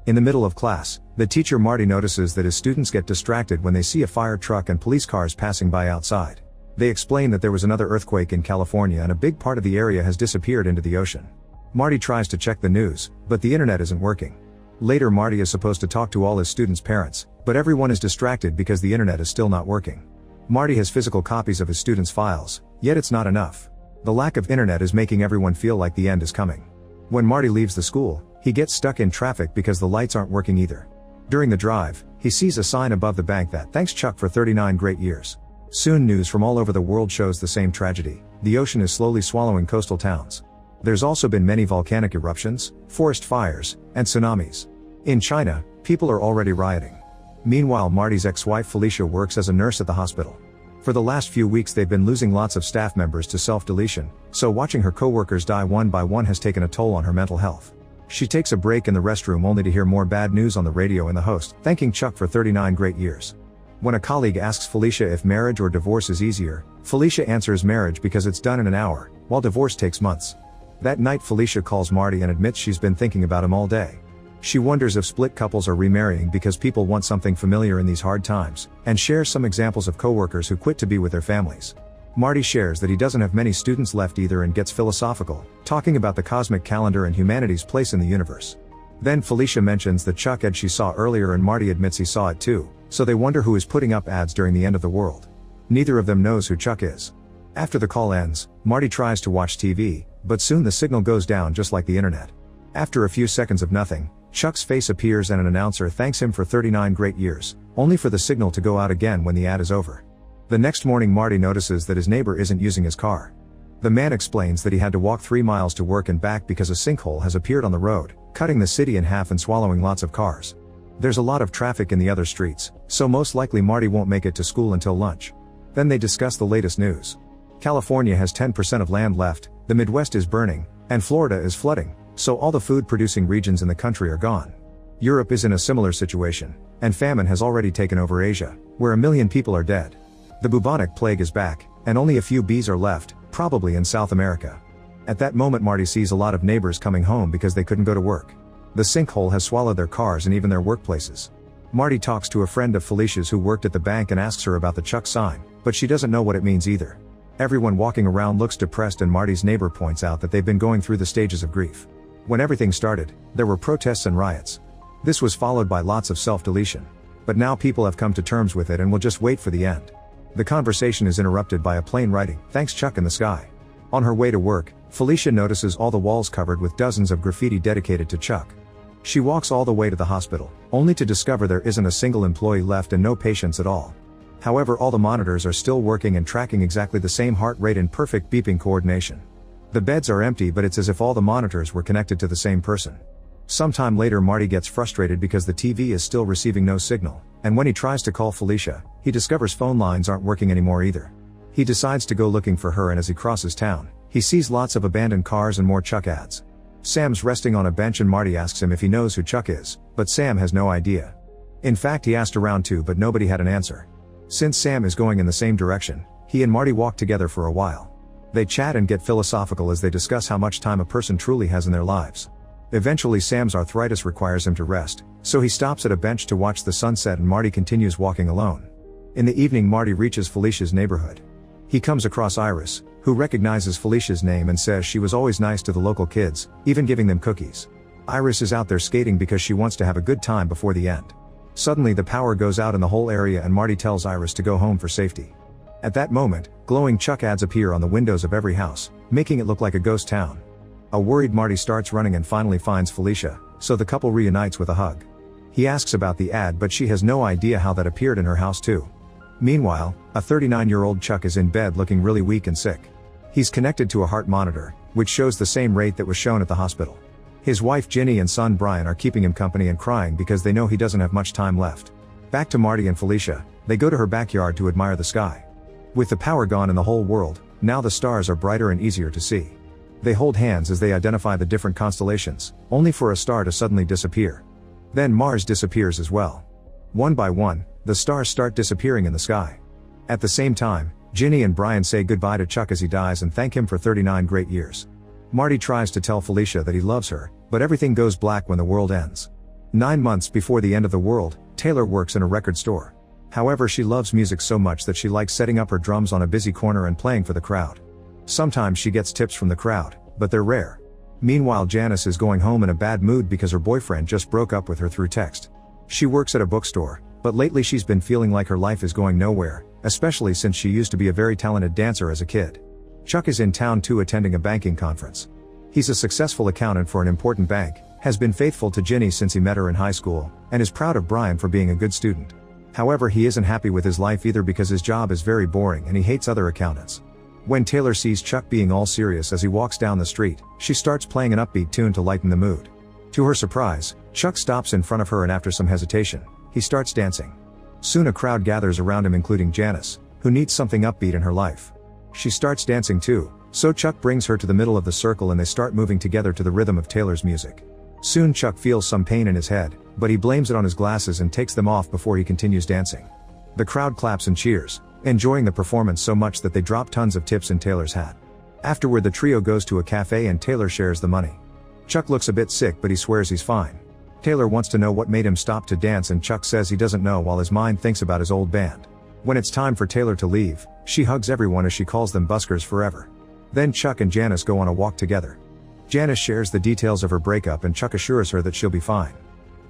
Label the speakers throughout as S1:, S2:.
S1: In the middle of class, the teacher Marty notices that his students get distracted when they see a fire truck and police cars passing by outside. They explain that there was another earthquake in California and a big part of the area has disappeared into the ocean. Marty tries to check the news, but the internet isn't working. Later Marty is supposed to talk to all his students' parents, but everyone is distracted because the internet is still not working. Marty has physical copies of his students' files, yet it's not enough. The lack of internet is making everyone feel like the end is coming. When Marty leaves the school, he gets stuck in traffic because the lights aren't working either. During the drive, he sees a sign above the bank that thanks Chuck for 39 great years. Soon news from all over the world shows the same tragedy. The ocean is slowly swallowing coastal towns. There's also been many volcanic eruptions, forest fires, and tsunamis. In China, people are already rioting. Meanwhile, Marty's ex-wife Felicia works as a nurse at the hospital. For the last few weeks they've been losing lots of staff members to self-deletion, so watching her co-workers die one by one has taken a toll on her mental health. She takes a break in the restroom only to hear more bad news on the radio and the host, thanking Chuck for 39 great years. When a colleague asks Felicia if marriage or divorce is easier, Felicia answers marriage because it's done in an hour, while divorce takes months. That night Felicia calls Marty and admits she's been thinking about him all day. She wonders if split couples are remarrying because people want something familiar in these hard times, and shares some examples of coworkers who quit to be with their families. Marty shares that he doesn't have many students left either and gets philosophical, talking about the cosmic calendar and humanity's place in the universe. Then Felicia mentions the Chuck ad she saw earlier and Marty admits he saw it too, so they wonder who is putting up ads during the end of the world. Neither of them knows who Chuck is. After the call ends, Marty tries to watch TV, but soon the signal goes down just like the internet. After a few seconds of nothing, Chuck's face appears and an announcer thanks him for 39 great years, only for the signal to go out again when the ad is over. The next morning Marty notices that his neighbor isn't using his car. The man explains that he had to walk 3 miles to work and back because a sinkhole has appeared on the road, cutting the city in half and swallowing lots of cars. There's a lot of traffic in the other streets, so most likely Marty won't make it to school until lunch. Then they discuss the latest news. California has 10% of land left, the Midwest is burning, and Florida is flooding, so all the food-producing regions in the country are gone. Europe is in a similar situation, and famine has already taken over Asia, where 1 million people are dead. The bubonic plague is back, and only a few bees are left, probably in South America. At that moment Marty sees a lot of neighbors coming home because they couldn't go to work. The sinkhole has swallowed their cars and even their workplaces. Marty talks to a friend of Felicia's who worked at the bank and asks her about the Chuck sign, but she doesn't know what it means either. Everyone walking around looks depressed and Marty's neighbor points out that they've been going through the stages of grief. When everything started, there were protests and riots. This was followed by lots of self-deletion. But now people have come to terms with it and will just wait for the end. The conversation is interrupted by a plane writing, "Thanks Chuck" in the sky. On her way to work, Felicia notices all the walls covered with dozens of graffiti dedicated to Chuck. She walks all the way to the hospital, only to discover there isn't a single employee left and no patients at all. However, all the monitors are still working and tracking exactly the same heart rate and perfect beeping coordination. The beds are empty, but it's as if all the monitors were connected to the same person. Sometime later Marty gets frustrated because the TV is still receiving no signal, and when he tries to call Felicia, he discovers phone lines aren't working anymore either. He decides to go looking for her and as he crosses town, he sees lots of abandoned cars and more Chuck ads. Sam's resting on a bench and Marty asks him if he knows who Chuck is, but Sam has no idea. In fact, he asked around too, but nobody had an answer. Since Sam is going in the same direction, he and Marty walk together for a while. They chat and get philosophical as they discuss how much time a person truly has in their lives. Eventually Sam's arthritis requires him to rest, so he stops at a bench to watch the sunset and Marty continues walking alone. In the evening Marty reaches Felicia's neighborhood. He comes across Iris, who recognizes Felicia's name and says she was always nice to the local kids, even giving them cookies. Iris is out there skating because she wants to have a good time before the end. Suddenly the power goes out in the whole area and Marty tells Iris to go home for safety. At that moment, glowing Chuck ads appear on the windows of every house, making it look like a ghost town. A worried Marty starts running and finally finds Felicia, so the couple reunites with a hug. He asks about the ad, but she has no idea how that appeared in her house too. Meanwhile, a 39-year-old Chuck is in bed looking really weak and sick. He's connected to a heart monitor, which shows the same rate that was shown at the hospital. His wife Ginny and son Brian are keeping him company and crying because they know he doesn't have much time left. Back to Marty and Felicia, they go to her backyard to admire the sky. With the power gone in the whole world, now the stars are brighter and easier to see. They hold hands as they identify the different constellations, only for a star to suddenly disappear. Then Mars disappears as well. One by one, the stars start disappearing in the sky. At the same time, Ginny and Brian say goodbye to Chuck as he dies and thank him for 39 great years. Marty tries to tell Felicia that he loves her, but everything goes black when the world ends. 9 months before the end of the world, Taylor works in a record store. However, she loves music so much that she likes setting up her drums on a busy corner and playing for the crowd. Sometimes she gets tips from the crowd, but they're rare. Meanwhile, Janice is going home in a bad mood because her boyfriend just broke up with her through text. She works at a bookstore, but lately she's been feeling like her life is going nowhere, especially since she used to be a very talented dancer as a kid. Chuck is in town too, attending a banking conference. He's a successful accountant for an important bank, has been faithful to Ginny since he met her in high school, and is proud of Brian for being a good student. However, he isn't happy with his life either because his job is very boring and he hates other accountants. When Taylor sees Chuck being all serious as he walks down the street, she starts playing an upbeat tune to lighten the mood. To her surprise, Chuck stops in front of her and after some hesitation, he starts dancing. Soon a crowd gathers around him, including Janice, who needs something upbeat in her life. She starts dancing too, so Chuck brings her to the middle of the circle and they start moving together to the rhythm of Taylor's music. Soon Chuck feels some pain in his head, but he blames it on his glasses and takes them off before he continues dancing. The crowd claps and cheers, enjoying the performance so much that they drop tons of tips in Taylor's hat. Afterward, the trio goes to a cafe and Taylor shares the money. Chuck looks a bit sick, but he swears he's fine. Taylor wants to know what made him stop to dance and Chuck says he doesn't know while his mind thinks about his old band. When it's time for Taylor to leave, she hugs everyone as she calls them buskers forever. Then Chuck and Janice go on a walk together. Janice shares the details of her breakup and Chuck assures her that she'll be fine.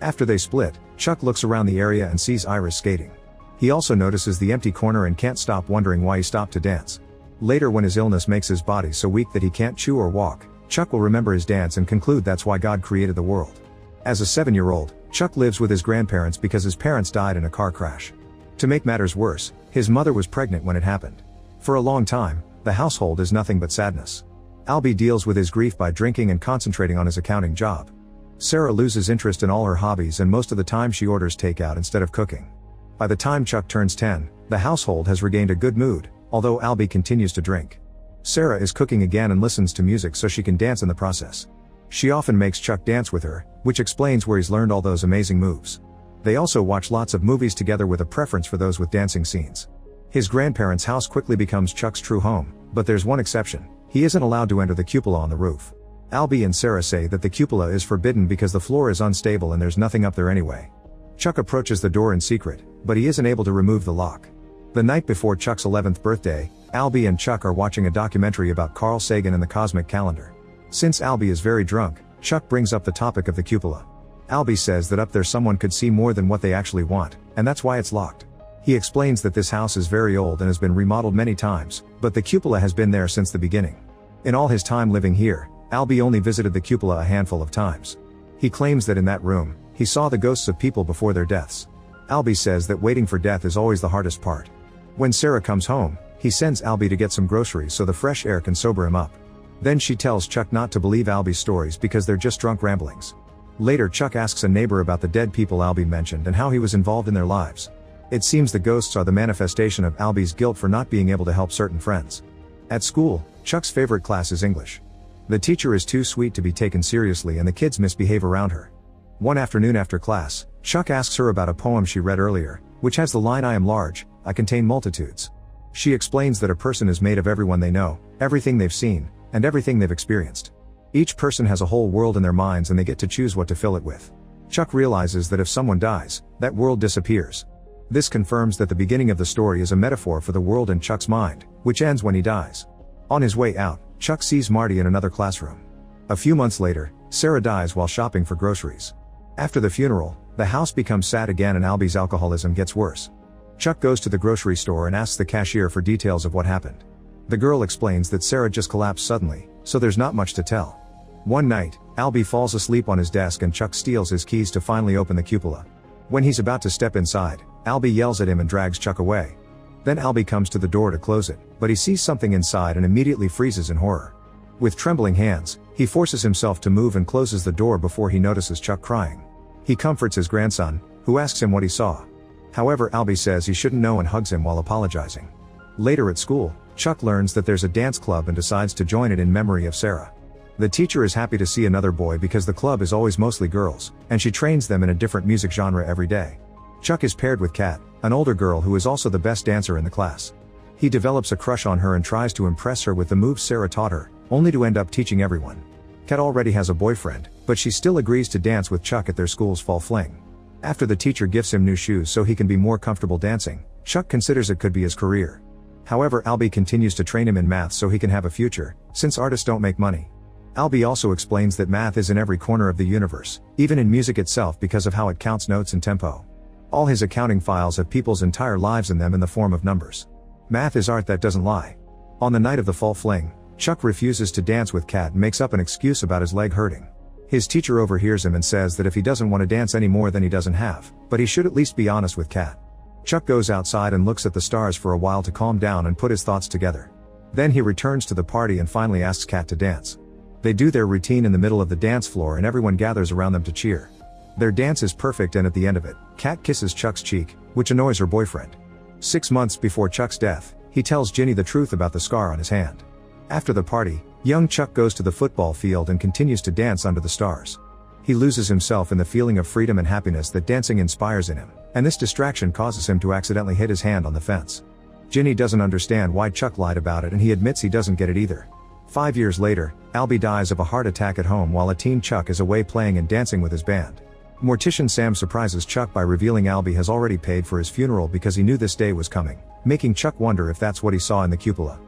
S1: After they split, Chuck looks around the area and sees Iris skating. He also notices the empty corner and can't stop wondering why he stopped to dance. Later, when his illness makes his body so weak that he can't chew or walk, Chuck will remember his dance and conclude that's why God created the world. As a 7-year-old, Chuck lives with his grandparents because his parents died in a car crash. To make matters worse, his mother was pregnant when it happened. For a long time, the household is nothing but sadness. Albie deals with his grief by drinking and concentrating on his accounting job. Sarah loses interest in all her hobbies and most of the time she orders takeout instead of cooking. By the time Chuck turns 10, the household has regained a good mood, although Albie continues to drink. Sarah is cooking again and listens to music so she can dance in the process. She often makes Chuck dance with her, which explains where he's learned all those amazing moves. They also watch lots of movies together with a preference for those with dancing scenes. His grandparents' house quickly becomes Chuck's true home, but there's one exception: he isn't allowed to enter the cupola on the roof. Albie and Sarah say that the cupola is forbidden because the floor is unstable and there's nothing up there anyway. Chuck approaches the door in secret, but he isn't able to remove the lock. The night before Chuck's 11th birthday, Albie and Chuck are watching a documentary about Carl Sagan and the cosmic calendar. Since Albie is very drunk, Chuck brings up the topic of the cupola. Albie says that up there someone could see more than what they actually want, and that's why it's locked. He explains that this house is very old and has been remodeled many times, but the cupola has been there since the beginning. In all his time living here, Albie only visited the cupola a handful of times. He claims that in that room, he saw the ghosts of people before their deaths. Albie says that waiting for death is always the hardest part. When Sarah comes home, he sends Albie to get some groceries so the fresh air can sober him up. Then she tells Chuck not to believe Albie's stories because they're just drunk ramblings. Later, Chuck asks a neighbor about the dead people Albie mentioned and how he was involved in their lives. It seems the ghosts are the manifestation of Albie's guilt for not being able to help certain friends. At school, Chuck's favorite class is English. The teacher is too sweet to be taken seriously and the kids misbehave around her. One afternoon after class, Chuck asks her about a poem she read earlier, which has the line, "I am large, I contain multitudes." She explains that a person is made of everyone they know, everything they've seen, and everything they've experienced. Each person has a whole world in their minds and they get to choose what to fill it with. Chuck realizes that if someone dies, that world disappears. This confirms that the beginning of the story is a metaphor for the world in Chuck's mind, which ends when he dies. On his way out, Chuck sees Marty in another classroom. A few months later, Sarah dies while shopping for groceries. After the funeral, the house becomes sad again and Albie's alcoholism gets worse. Chuck goes to the grocery store and asks the cashier for details of what happened. The girl explains that Sarah just collapsed suddenly, so there's not much to tell. One night, Albie falls asleep on his desk and Chuck steals his keys to finally open the cupola. When he's about to step inside, Albie yells at him and drags Chuck away. Then Albie comes to the door to close it, but he sees something inside and immediately freezes in horror. With trembling hands, he forces himself to move and closes the door before he notices Chuck crying. He comforts his grandson, who asks him what he saw. However, Albie says he shouldn't know and hugs him while apologizing. Later at school, Chuck learns that there's a dance club and decides to join it in memory of Sarah. The teacher is happy to see another boy because the club is always mostly girls, and she trains them in a different music genre every day. Chuck is paired with Kat, an older girl who is also the best dancer in the class. He develops a crush on her and tries to impress her with the moves Sarah taught her, only to end up teaching everyone. Kat already has a boyfriend, but she still agrees to dance with Chuck at their school's fall fling. After the teacher gifts him new shoes so he can be more comfortable dancing, Chuck considers it could be his career. However, Albie continues to train him in math so he can have a future, since artists don't make money. Albie also explains that math is in every corner of the universe, even in music itself because of how it counts notes and tempo. All his accounting files have people's entire lives in them in the form of numbers. Math is art that doesn't lie. On the night of the fall fling, Chuck refuses to dance with Kat and makes up an excuse about his leg hurting. His teacher overhears him and says that if he doesn't want to dance anymore then he doesn't have, but he should at least be honest with Kat. Chuck goes outside and looks at the stars for a while to calm down and put his thoughts together. Then he returns to the party and finally asks Kat to dance. They do their routine in the middle of the dance floor and everyone gathers around them to cheer. Their dance is perfect and at the end of it, Kat kisses Chuck's cheek, which annoys her boyfriend. 6 months before Chuck's death, he tells Ginny the truth about the scar on his hand. After the party, young Chuck goes to the football field and continues to dance under the stars. He loses himself in the feeling of freedom and happiness that dancing inspires in him, and this distraction causes him to accidentally hit his hand on the fence. Ginny doesn't understand why Chuck lied about it and he admits he doesn't get it either. 5 years later, Albie dies of a heart attack at home while a teen Chuck is away playing and dancing with his band. Mortician Sam surprises Chuck by revealing Albie has already paid for his funeral because he knew this day was coming, making Chuck wonder if that's what he saw in the cupola.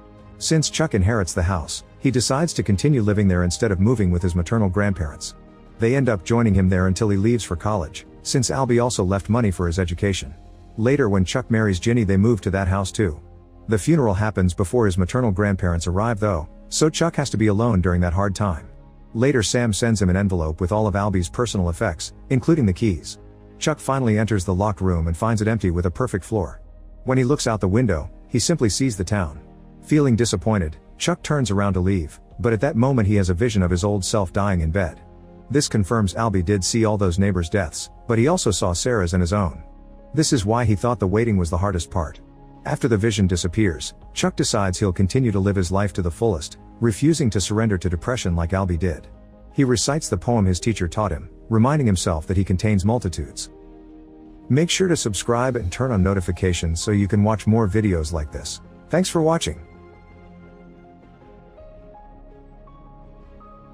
S1: Since Chuck inherits the house, he decides to continue living there instead of moving with his maternal grandparents. They end up joining him there until he leaves for college, since Albie also left money for his education. Later when Chuck marries Ginny they move to that house too. The funeral happens before his maternal grandparents arrive though, so Chuck has to be alone during that hard time. Later Sam sends him an envelope with all of Albie's personal effects, including the keys. Chuck finally enters the locked room and finds it empty with a perfect floor. When he looks out the window, he simply sees the town. Feeling disappointed, Chuck turns around to leave, but at that moment he has a vision of his old self dying in bed. This confirms Albie did see all those neighbors' deaths, but he also saw Sarah's and his own. This is why he thought the waiting was the hardest part. After the vision disappears, Chuck decides he'll continue to live his life to the fullest, refusing to surrender to depression like Albie did. He recites the poem his teacher taught him, reminding himself that he contains multitudes. Make sure to subscribe and turn on notifications so you can watch more videos like this. Thanks for watching.